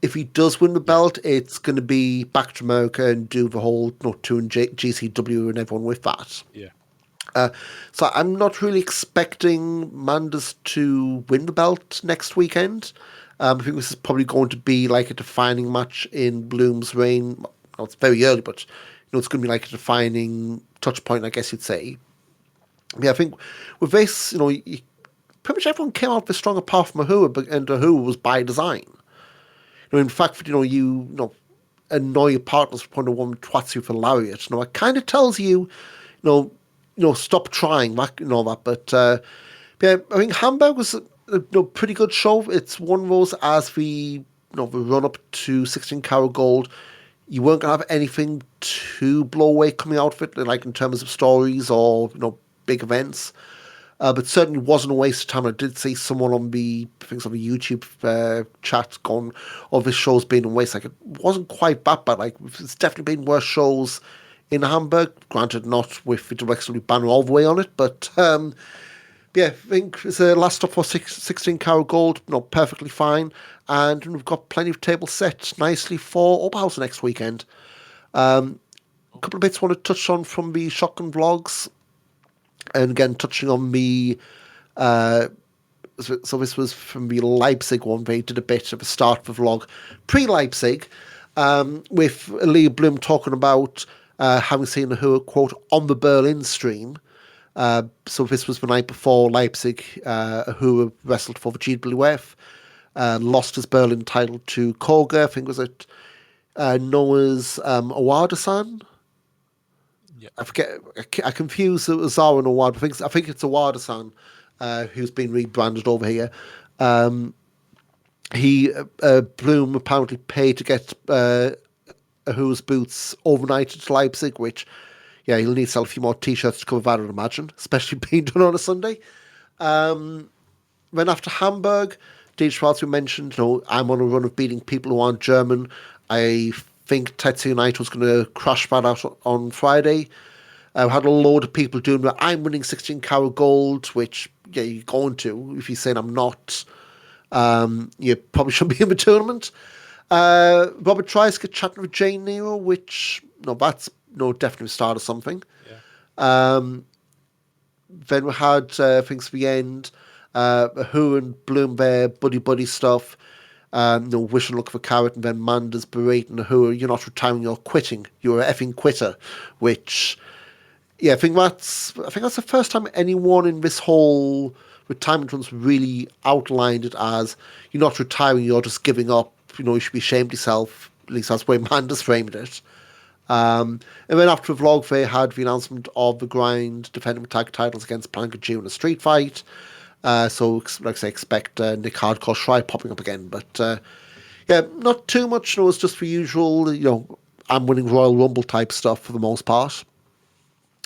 if he does win the belt, it's going to be back to America and do the whole tour in GCW and everyone with that. Yeah. So I'm not really expecting Manders to win the belt next weekend. I think this is probably going to be like a defining match in Blum's reign. Well, it's very early, but it's going to be like a defining touch point, I guess you'd say. Yeah, I think with this, pretty much everyone came out this strong apart from Ahura, and Ahura was by design. In fact, you annoy your partners for putting a woman twats you for lariat. It kind of tells you, stop trying, that. But I think Hamburg was a pretty good show. It's one of those, as the the run up to 16 Carat Gold, you weren't gonna have anything too blow away coming out of it, like in terms of stories or big events. But certainly wasn't a waste of time. I did see someone on the YouTube chat going, "Oh, this show's been a waste." Like, it wasn't quite that bad. Like, it's definitely been worse shows in Hamburg. Granted, not with the WXW banner all the way on it, but I think it's a last stop for 16 Carat Gold. Perfectly fine, and we've got plenty of tables set nicely for Oberhausen next weekend. A couple of bits I want to touch on from the Shotgun vlogs. And again, touching on the, so this was from the Leipzig one. They did a bit of a start of the vlog pre-Leipzig, with Elijah Blum talking about having seen Ahura, quote, on the Berlin stream. So this was the night before Leipzig. Ahura wrestled for the GWF, lost his Berlin title to Koga. I think it was at Noah's Awada-san. Yeah. I forget. I confuse Zara and Awad. I think it's Awada-san who's been rebranded over here. Blum apparently paid to get Ahura's boots overnighted to Leipzig, which, yeah, he'll need to sell a few more t-shirts to cover that, I would imagine, especially being done on a Sunday. Then after Hamburg, DJ Schwartz, we mentioned, I'm on a run of beating people who aren't German. I think Tetsuya Naito's going to crash that out on Friday. I had a load of people doing that. I'm winning 16 Carat Gold, which, yeah, you're going to. If you're saying I'm not, you probably shouldn't be in the tournament. Robert tries to get chatting with Jane Nero, which, that's definitely a start of something. Yeah. Then we had things for the end. Who and Bloom there, buddy stuff. Wish and look for Carat, and then Manda's berating Who, you're not retiring, you're quitting. You're an effing quitter. Which, yeah, I think that's the first time anyone in this whole retirement run's really outlined it as you're not retiring, you're just giving up. You should be ashamed of yourself. At least that's the way Manda's framed it. And then after the vlog, they had the announcement of the Grind defending the tag titles against Blanca Jew in a street fight. So, like I say, expect Nick Hardcore Shy popping up again. But, yeah, not too much. It's just the usual, I'm winning Royal Rumble type stuff for the most part.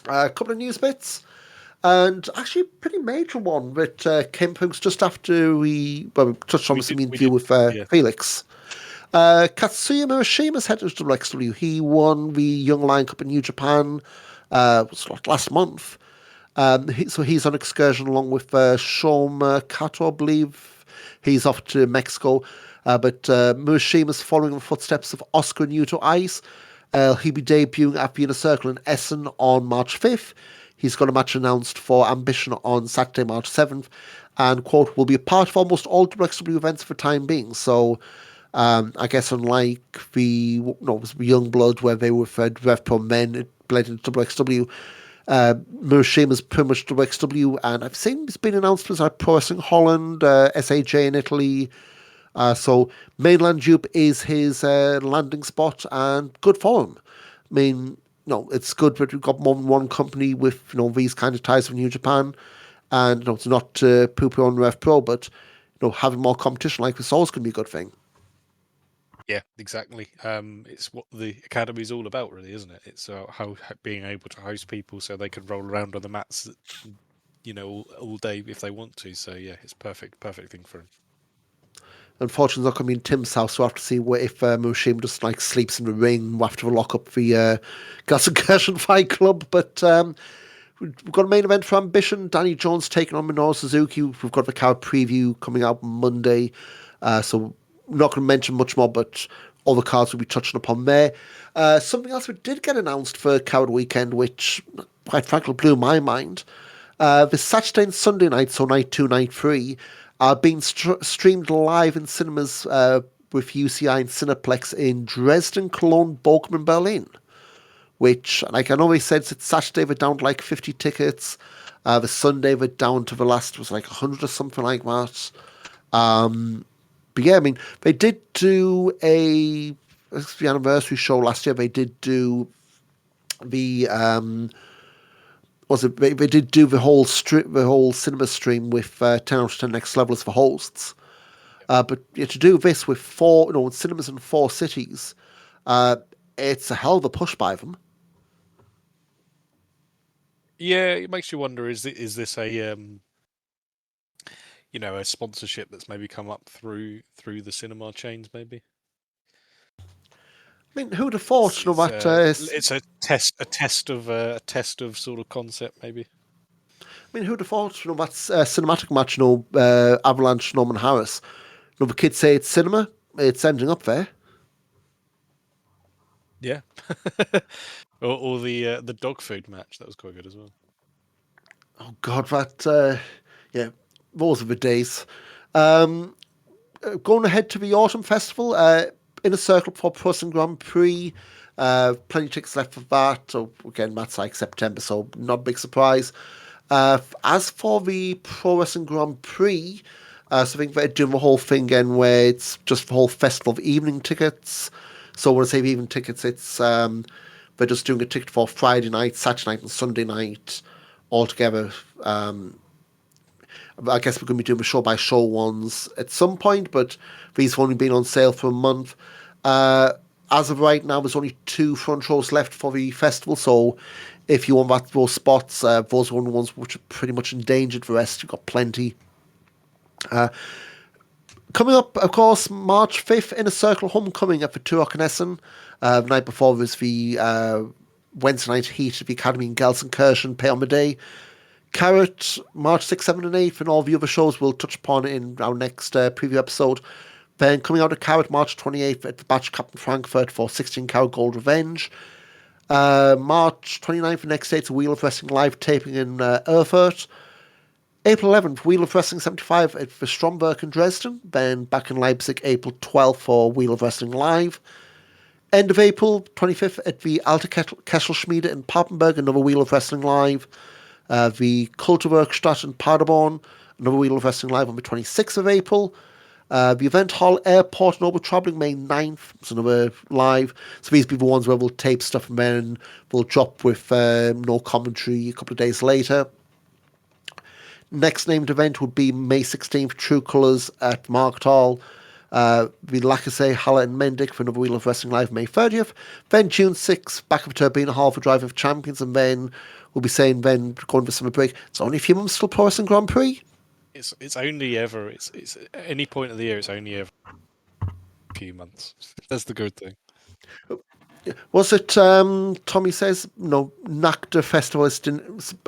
A couple of news bits. And actually a pretty major one that came through just after we touched on the interview with Felix. Katsuya Mirishima's headed to WXW. He won the Young Lion Cup in New Japan last month. So he's on excursion along with Shoma Kato, I believe. He's off to Mexico. But Mirishima's following the footsteps of Oscar and Yuto Ice. He'll be debuting at the Inner Circle in Essen on March 5th. He's got a match announced for Ambition on Saturday, March 7th. And, quote, will be a part of almost all WXW events for the time being. So, I guess unlike the Youngblood, where they were fed Rev Pro men, it bled into WXW. Mirishima's pretty much WXW, and I've seen it's been announced as Pro Wrestling Holland, SAJ in Italy. So mainland Europe is his landing spot, and good for him. I mean, it's good that we've got more than one company with these kind of ties with New Japan, and it's not poo-poo on Rev Pro, but having more competition like this always going to be a good thing. Yeah, exactly. It's what the academy is all about, really, isn't it? It's how being able to host people so they can roll around on the mats, all day if they want to. So yeah, it's perfect thing for him. Unfortunately, it's not going to be in Tim's house, so we'll have to see if Mirisshima just sleeps in the ring after we lock up the Gas and Gershon Fight Club. But we've got a main event for Ambition. Danny Jones taking on Minoru Suzuki. We've got the Carat preview coming out Monday, so I'm not going to mention much more, but all the cards will be touching upon there. Something else we did get announced for Carat Weekend, which quite frankly blew my mind. The Saturday and Sunday night, so night 2, night 3, are being streamed live in cinemas with UCI and Cineplex in Dresden, Cologne, Bochum, and Berlin. Which, I know they said it's Saturday they're down to 50 tickets. The Sunday they're down to the last was 100 or something like that. But yeah, they did do the anniversary show last year. They did do the they did do the whole cinema stream with 10 out of 10 Next Level as the hosts. But yeah, to do this with cinemas in 4 cities, it's a hell of a push by them. Yeah, it makes you wonder: is this a a sponsorship that's maybe come up through the cinema chains, maybe? Who'd have thought? It's a test of sort of concept, maybe. Who'd have thought? That's a cinematic match. Avalanche, Norman Harris. The kids say it's cinema. It's ending up there. Yeah. or the dog food match, that was quite good as well. Oh God, that those are the days. Going ahead to the Autumn Festival, Inner Circle for Pro Wrestling Grand Prix. Plenty of tickets left for that. So again, that's September, so not a big surprise. As for the Pro Wrestling Grand Prix, so I think they're doing the whole thing again where it's just the whole festival of evening tickets. So when I say evening tickets, it's they're just doing a ticket for Friday night, Saturday night, and Sunday night all together. I guess we're going to be doing show-by-show ones at some point, but these have only been on sale for a month. As of right now, there's only 2 front rows left for the festival, so if you want those spots, those are the ones which are pretty much endangered. The rest, you've got plenty. Coming up, of course, March 5th, Inner Circle Homecoming at the Turok in Essen. The night before was the Wednesday night heat of the Academy in Gelsenkirchen, pay on the day. Carat, March 6th, 7th and 8th, and all the other shows we'll touch upon in our next preview episode. Then coming out of Carat, March 28th at the Batch Captain Frankfurt for 16 Carat Gold Revenge. March 29th, the next day, it's a Wheel of Wrestling live taping in Erfurt. April 11th, Wheel of Wrestling 75 at the Stromberg in Dresden. Then back in Leipzig, April 12th for Wheel of Wrestling Live. End of April 25th at the Alte Kesselschmiede in Papenburg, another Wheel of Wrestling Live. The Kulturwerkstatt in Paderborn, another Wheel of Wrestling Live on the 26th of April. The Event Hall Airport in Obertraubling, May 9th, it's another live. So these will be the ones where we'll tape stuff and then we'll drop with no commentary a couple of days later. Next named event would be May 16th, True Colours at Market Hall. The Lacasse, Halle and Mendick for another Wheel of Wrestling Live May 30th. Then June 6th, back of Turbine Hall for Drive of Champions, and then we'll be saying then going for summer break. It's only a few months till Pro Wrestling Grand Prix. It's only ever it's any point of the year. It's only ever a few months. That's the good thing. Was it, Tommy says, NACTA festival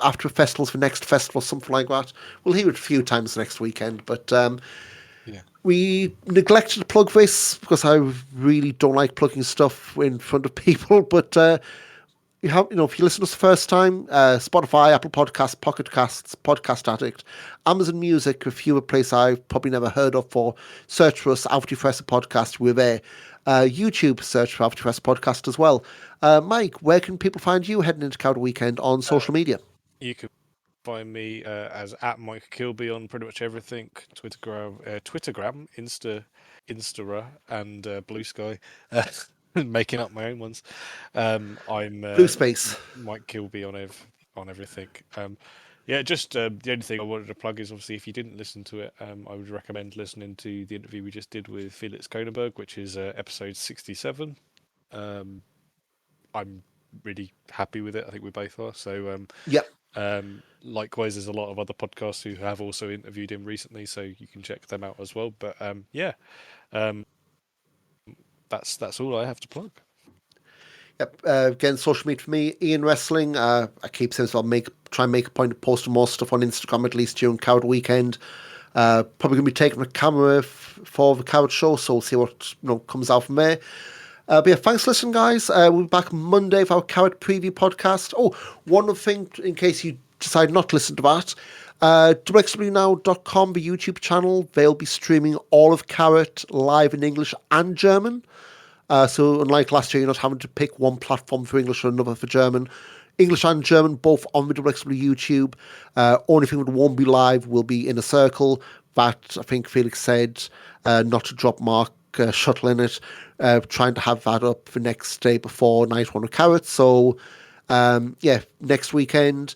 after festivals for next festival, something like that. We'll hear it a few times next weekend, but we neglected to plug this because I really don't like plugging stuff in front of people, but if you listen to us the first time, Spotify, Apple Podcasts, Pocket Casts, Podcast Addict, Amazon Music, a few places I've probably never heard of for, search for us, Auf Die Fresse Podcast, we're there. YouTube, search for Auf Die Fresse Podcast as well. Mike, where can people find you heading into Carat Weekend on social media? You can find me as at Mike Kilby on pretty much everything, Twittergram, Instara, and Blue Sky. Making up my own ones. I'm Blue Space. Mike Kilby on everything. Just the only thing I wanted to plug is obviously if you didn't listen to it, I would recommend listening to the interview we just did with Felix Koenenberg, which is episode 67. I'm really happy with it. I think we both are. So likewise, there's a lot of other podcasts who have also interviewed him recently, so you can check them out as well. But that's all I have to plug. Yep. Again, social media for me, Ian Wrestling. I keep saying so. I'll try and make a point of posting more stuff on Instagram at least during Carat Weekend. Probably going to be taking a camera for the Carat show, so we'll see what comes out from there. But thanks for listening, guys. We'll be back Monday for our Carat preview podcast. Oh, one other thing, in case you decide not to listen to that, WXWnow.com, the YouTube channel, they'll be streaming all of Carat live in English and German. So unlike last year, you're not having to pick one platform for English or another for German. English and German, both on the WXW YouTube. Only thing that won't be live will be Inner Circle. That, I think Felix said, not to drop Mark Shuttle in it. Trying to have that up the next day before Night 1 of Carat. So, next weekend,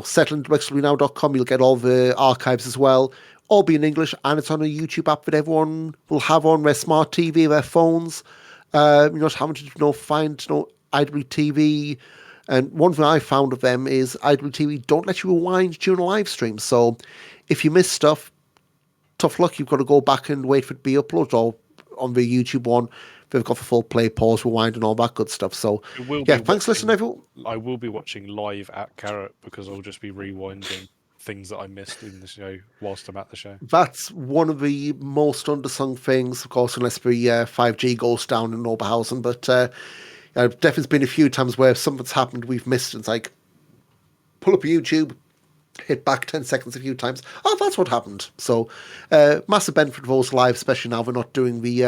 settle into WXWnow.com. You'll get all the archives as well. All be in English, and it's on a YouTube app that everyone will have on their smart TV, their phones. You're not having to find IWTV. And one thing I found of them is IWTV don't let you rewind during a live stream. So if you miss stuff, tough luck. You've got to go back and wait for it to be uploaded, or on the YouTube one, they've got the full play, pause, rewind, and all that good stuff. So thanks for listening, everyone. I will be watching live at Carat because I'll just be rewinding things that I missed in the show whilst I'm at the show. That's one of the most undersung things, of course, unless the 5G goes down in Oberhausen. But definitely been a few times where something's happened, we've missed. It's like, pull up YouTube, hit back 10 seconds a few times. Oh, that's what happened. So massive benefit of those live, especially now we're not doing the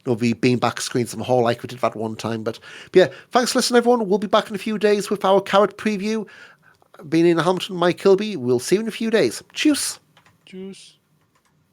the beanbag screens from hall like we did that one time. But thanks for listening, everyone. We'll be back in a few days with our Carat preview. Being in Hamilton and Mike Kilby, we'll see you in a few days. Cheers. Cheers.